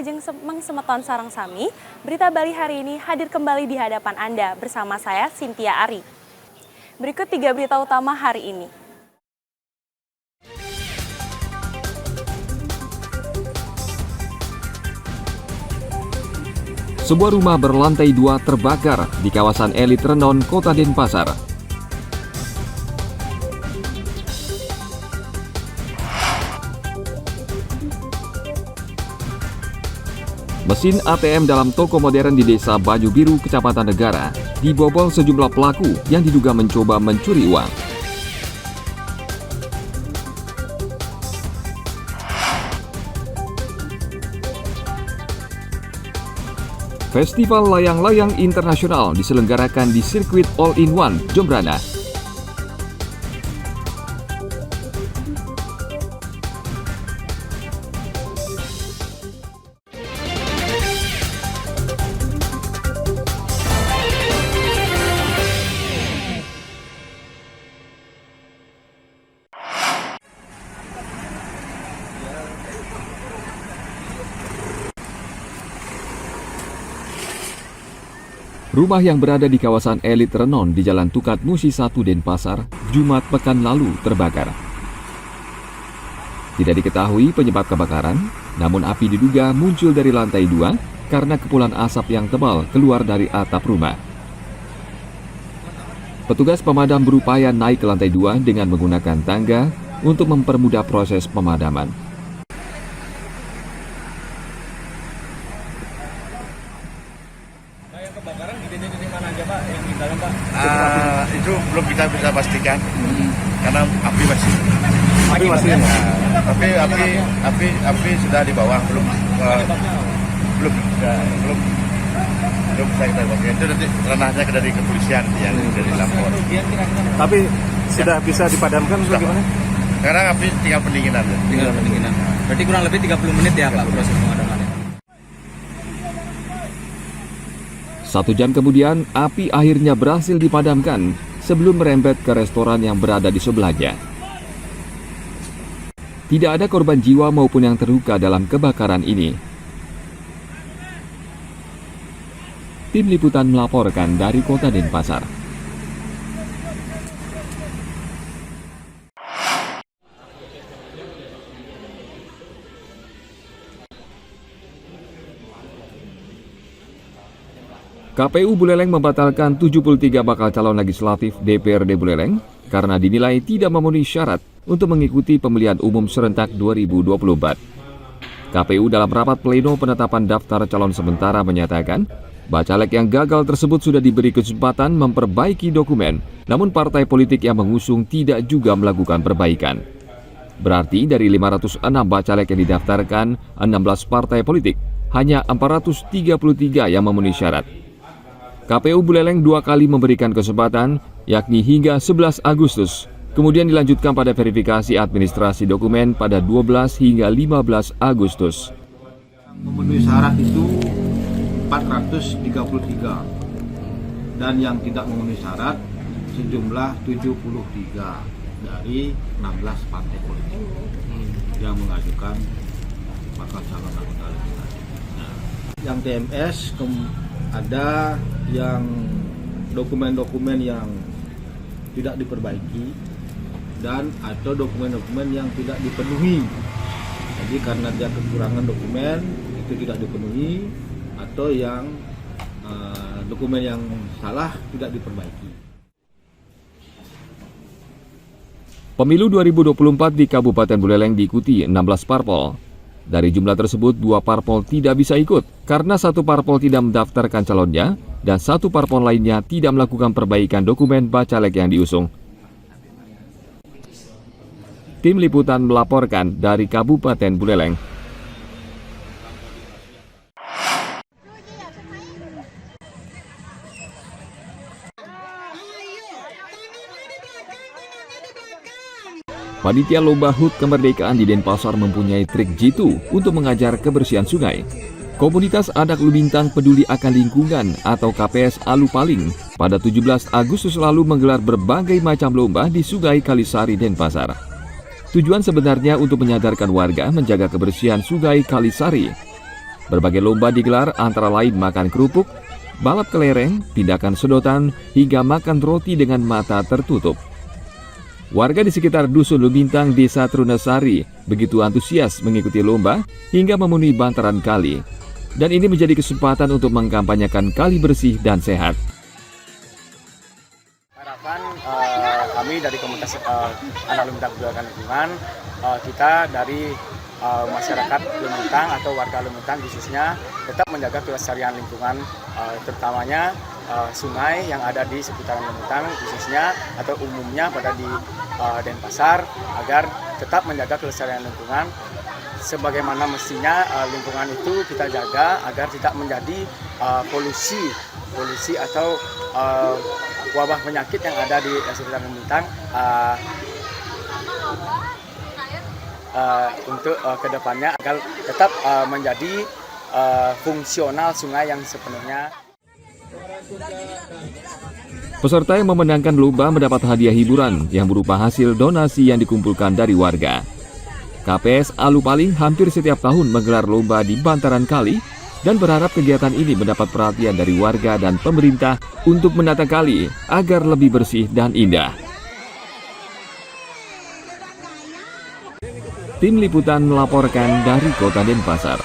Ajeng Mengsemeton Sarang Sami, Berita Bali hari ini hadir kembali di hadapan Anda bersama saya, Cynthia Ari. Berikut 3 berita utama hari ini. Sebuah rumah berlantai 2 terbakar di kawasan elit Renon, Kota Denpasar. Mesin ATM dalam toko modern di Desa Baju Biru, Kecamatan Negara, dibobol sejumlah pelaku yang diduga mencoba mencuri uang. Festival Layang-Layang Internasional diselenggarakan di sirkuit All-in-One, Jembrana. Rumah yang berada di kawasan elit Renon di Jalan Tukat Musi 1 Denpasar, Jumat pekan lalu terbakar. Tidak diketahui penyebab kebakaran, namun api diduga muncul dari lantai 2 karena kepulan asap yang tebal keluar dari atap rumah. Petugas pemadam berupaya naik ke lantai 2 dengan menggunakan tangga untuk mempermudah proses pemadaman. Kebakaran di mana aja Pak? Yang di dalam Pak? Itu belum kita bisa pastikan karena api masih. Api sudah di bawah, belum bisa kita pastikan. Itu nanti ranahnya dari kepolisian yang dari lapor. Tapi sudah bisa dipadamkan bagaimana? Sekarang api tinggal pendinginan. Berarti kurang lebih 30 menit ya Pak proses pemadamannya. 1 jam kemudian, api akhirnya berhasil dipadamkan sebelum merembet ke restoran yang berada di sebelahnya. Tidak ada korban jiwa maupun yang terluka dalam kebakaran ini. Tim liputan melaporkan dari Kota Denpasar. KPU Buleleng membatalkan 73 bakal calon legislatif DPRD Buleleng karena dinilai tidak memenuhi syarat untuk mengikuti pemilihan umum serentak 2024. KPU dalam rapat pleno penetapan daftar calon sementara menyatakan, bacalek yang gagal tersebut sudah diberi kesempatan memperbaiki dokumen, namun partai politik yang mengusung tidak juga melakukan perbaikan. Berarti dari 506 bacalek yang didaftarkan, 16 partai politik, hanya 433 yang memenuhi syarat. KPU Buleleng 2 kali memberikan kesempatan, yakni hingga 11 Agustus. Kemudian dilanjutkan pada verifikasi administrasi dokumen pada 12 hingga 15 Agustus. Memenuhi syarat itu 433 dan yang tidak memenuhi syarat sejumlah 73 dari 16 partai politik yang mengajukan bakal calon anggota legislatif. Yang TMS ada yang dokumen-dokumen yang tidak diperbaiki dan atau dokumen-dokumen yang tidak dipenuhi. Jadi karena dia kekurangan dokumen itu tidak dipenuhi atau yang dokumen yang salah tidak diperbaiki. Pemilu 2024 di Kabupaten Buleleng diikuti 16 parpol. Dari jumlah tersebut, 2 parpol tidak bisa ikut karena 1 parpol tidak mendaftarkan calonnya dan 1 parpol lainnya tidak melakukan perbaikan dokumen bacalek yang diusung. Tim liputan melaporkan dari Kabupaten Buleleng. Panitia Lomba HUT Kemerdekaan di Denpasar mempunyai trik jitu untuk mengajar kebersihan sungai. Komunitas Adak Lumintang Peduli Akan Lingkungan atau KPS Alupaling pada 17 Agustus lalu menggelar berbagai macam lomba di Sungai Kalisari, Denpasar. Tujuan sebenarnya untuk menyadarkan warga menjaga kebersihan Sungai Kalisari. Berbagai lomba digelar antara lain makan kerupuk, balap kelereng, tindakan sedotan, hingga makan roti dengan mata tertutup. Warga di sekitar Dusun Lumintang, Desa Trunasari begitu antusias mengikuti lomba hingga memenuhi bantaran kali. Dan ini menjadi kesempatan untuk mengkampanyekan kali bersih dan sehat. Harapan kami dari komunitas anak Lumintang Peduli Lingkungan, kita dari masyarakat Lumintang atau warga Lumintang khususnya tetap menjaga kelestarian lingkungan, terutamanya sungai yang ada di seputaran Lumintang khususnya atau umumnya pada di Denpasar, agar tetap menjaga kelestarian lingkungan sebagaimana mestinya. Lingkungan itu kita jaga agar tidak menjadi polusi atau wabah penyakit yang ada di sekitar Lumintang. Untuk kedepannya agar tetap menjadi fungsional sungai yang sepenuhnya. Peserta yang memenangkan lomba mendapat hadiah hiburan yang berupa hasil donasi yang dikumpulkan dari warga. KPS Alupaling hampir setiap tahun menggelar lomba di bantaran kali dan berharap kegiatan ini mendapat perhatian dari warga dan pemerintah untuk menata kali agar lebih bersih dan indah. Tim Liputan melaporkan dari Kota Denpasar.